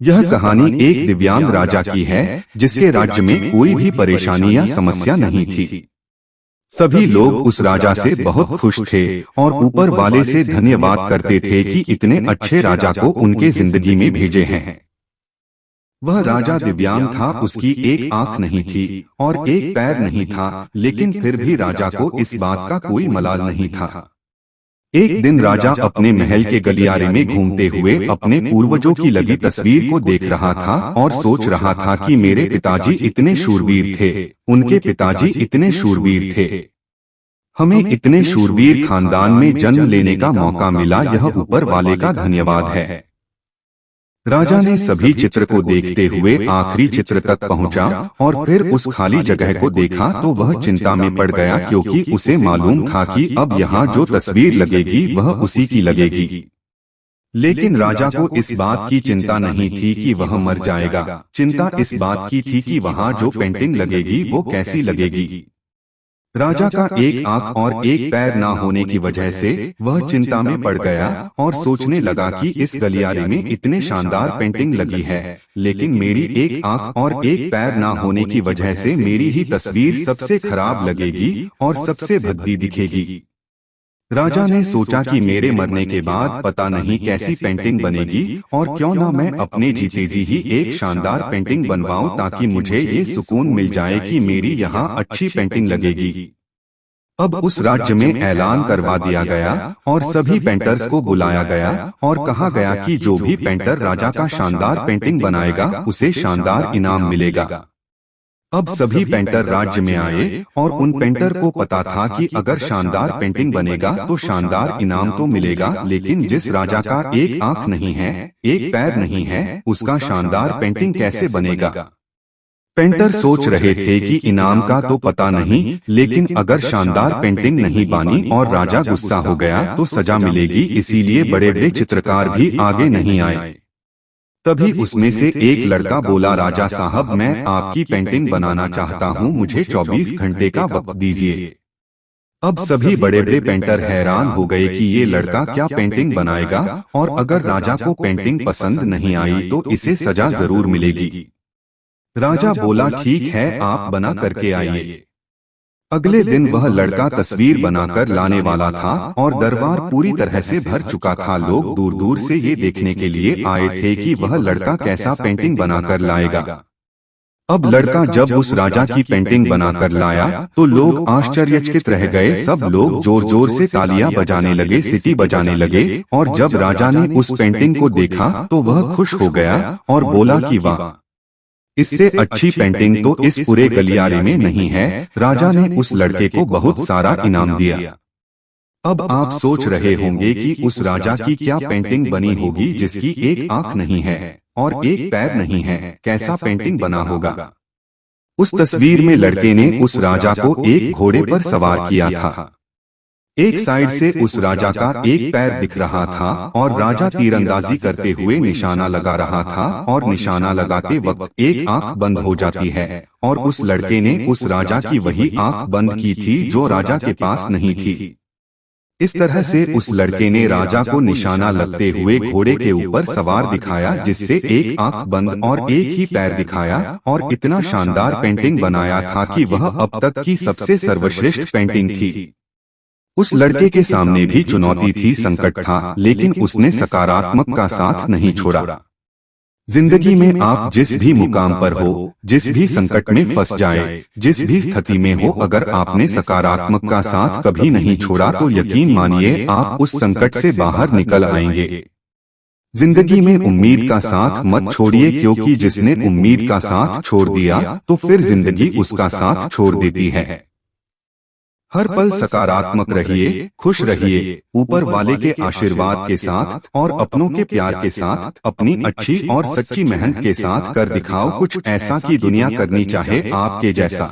यह कहानी एक दिव्यांग राजा की है जिसके राज्य में कोई भी परेशानी या समस्या नहीं थी। सभी लोग उस राजा से बहुत खुश थे और ऊपर वाले से धन्यवाद करते थे कि इतने अच्छे राजा को उनके जिंदगी में भेजे हैं। वह राजा दिव्यांग था, उसकी एक आंख नहीं थी और एक पैर नहीं था, लेकिन फिर भी राजा को इस बात का कोई मलाल नहीं था। एक दिन राजा अपने महल के गलियारे में घूमते हुए अपने पूर्वजों की लगी तस्वीर को देख रहा था और सोच रहा था कि मेरे पिताजी इतने शूरवीर थे, उनके पिताजी इतने शूरवीर थे, हमें इतने शूरवीर खानदान में जन्म लेने का मौका मिला, यह ऊपर वाले का धन्यवाद है। राजा ने सभी चित्र को देखते हुए आखिरी चित्र तक पहुंचा और फिर उस खाली जगह को देखा तो वह चिंता में पड़ गया, क्योंकि उसे मालूम था कि अब यहाँ जो तस्वीर लगेगी वह उसी की लगेगी। लेकिन राजा को इस बात की चिंता नहीं थी कि वह मर जाएगा, चिंता इस बात की थी कि वहाँ जो पेंटिंग लगेगी वो कैसी लगेगी। राजा का एक आंख और एक पैर ना होने की वजह से वह चिंता में पड़ गया और सोचने लगा कि इस गलियारे में इतने शानदार पेंटिंग लगी है, लेकिन मेरी एक आंख और एक पैर ना होने की वजह से मेरी ही तस्वीर सबसे खराब लगेगी और सबसे भद्दी दिखेगी। राजा ने सोचा कि मेरे मरने के बाद पता नहीं कैसी पेंटिंग बनेगी और क्यों ना मैं अपने जीते जी ही एक शानदार पेंटिंग बनवाऊं, ताकि मुझे ये सुकून मिल जाए कि मेरी यहाँ अच्छी पेंटिंग लगेगी। अब उस राज्य में ऐलान करवा दिया गया और सभी पेंटर्स को बुलाया गया और कहा गया कि जो भी पेंटर राजा का शानदार पेंटिंग बनाएगा उसे शानदार इनाम मिलेगा। अब सभी पेंटर राज्य में आए और उन पेंटर को पता था कि अगर शानदार पेंटिंग बनेगा तो शानदार इनाम तो मिलेगा, लेकिन जिस राजा का एक आंख नहीं है, एक पैर नहीं है, उसका शानदार पेंटिंग कैसे बनेगा। पेंटर सोच रहे थे कि इनाम का तो पता नहीं, लेकिन अगर शानदार पेंटिंग नहीं बनी और राजा गुस्सा हो गया तो सजा मिलेगी, इसीलिए बड़े बड़े चित्रकार भी आगे नहीं आए। तभी उसमें से एक लड़का बोला, राजा साहब मैं आपकी पेंटिंग बनाना चाहता हूँ, मुझे 24 घंटे का वक्त दीजिए। अब सभी बड़े बड़े पेंटर हैरान हो गए कि ये लड़का क्या पेंटिंग बनाएगा और अगर राजा को पेंटिंग पसंद नहीं आई तो इसे सजा जरूर मिलेगी। राजा बोला, ठीक है, आप बना करके आइए। अगले दिन वह लड़का तस्वीर बनाकर लाने वाला था और दरबार पूरी तरह से भर चुका था। लोग दूर दूर से ये देखने के लिए आए थे कि वह लड़का कैसा पेंटिंग बनाकर लाएगा। अब लड़का जब उस राजा की पेंटिंग बनाकर लाया तो लोग आश्चर्यचकित रह गए। सब लोग जोर जोर से तालियां बजाने लगे, सीटी बजाने लगे और जब राजा ने उस पेंटिंग को देखा तो वह खुश हो गया और बोला कि वाह, इससे अच्छी पेंटिंग तो इस पूरे गलियारे में नहीं है। राजा ने उस लड़के को बहुत सारा इनाम दिया। अब आप सोच रहे होंगे कि उस राजा की क्या पेंटिंग बनी होगी जिसकी एक आंख नहीं है और एक पैर नहीं है, कैसा पेंटिंग बना होगा। उस तस्वीर में लड़के ने उस राजा को एक घोड़े पर सवार किया था। एक साइड से उस राजा का एक पैर दिख रहा था और राजा तीरंदाजी करते हुए निशाना लगा रहा था और निशाना लगाते वक्त एक आंख बंद हो जाती है और उस लड़के ने उस राजा की वही आंख बंद की थी जो राजा के पास नहीं थी। इस तरह से उस लड़के ने राजा को निशाना लगते हुए घोड़े के ऊपर सवार दिखाया, जिससे एक आंख बंद और एक ही पैर दिखाया और इतना शानदार पेंटिंग बनाया था कि वह अब तक की सबसे सर्वश्रेष्ठ पेंटिंग थी। उस लड़के के सामने भी चुनौती थी, संकट था, लेकिन उसने सकारात्मक का साथ नहीं छोड़ा। जिंदगी में आप जिस भी मुकाम पर हो, जिस भी संकट में फंस जाए, जिस भी स्थिति में हो, अगर आपने सकारात्मक का साथ कभी नहीं छोड़ा तो यकीन मानिए आप उस संकट से बाहर निकल आएंगे। जिंदगी में उम्मीद का साथ मत छोड़िए, क्योंकि जिसने उम्मीद का साथ छोड़ दिया तो फिर जिंदगी उसका साथ छोड़ देती है। हर पल सकारात्मक रहिए, खुश रहिए, ऊपर वाले के आशीर्वाद के साथ और अपनों के प्यार के साथ, अपनी अच्छी और सच्ची मेहनत के साथ कर दिखाओ कुछ ऐसा कि दुनिया करनी चाहे आपके जैसा।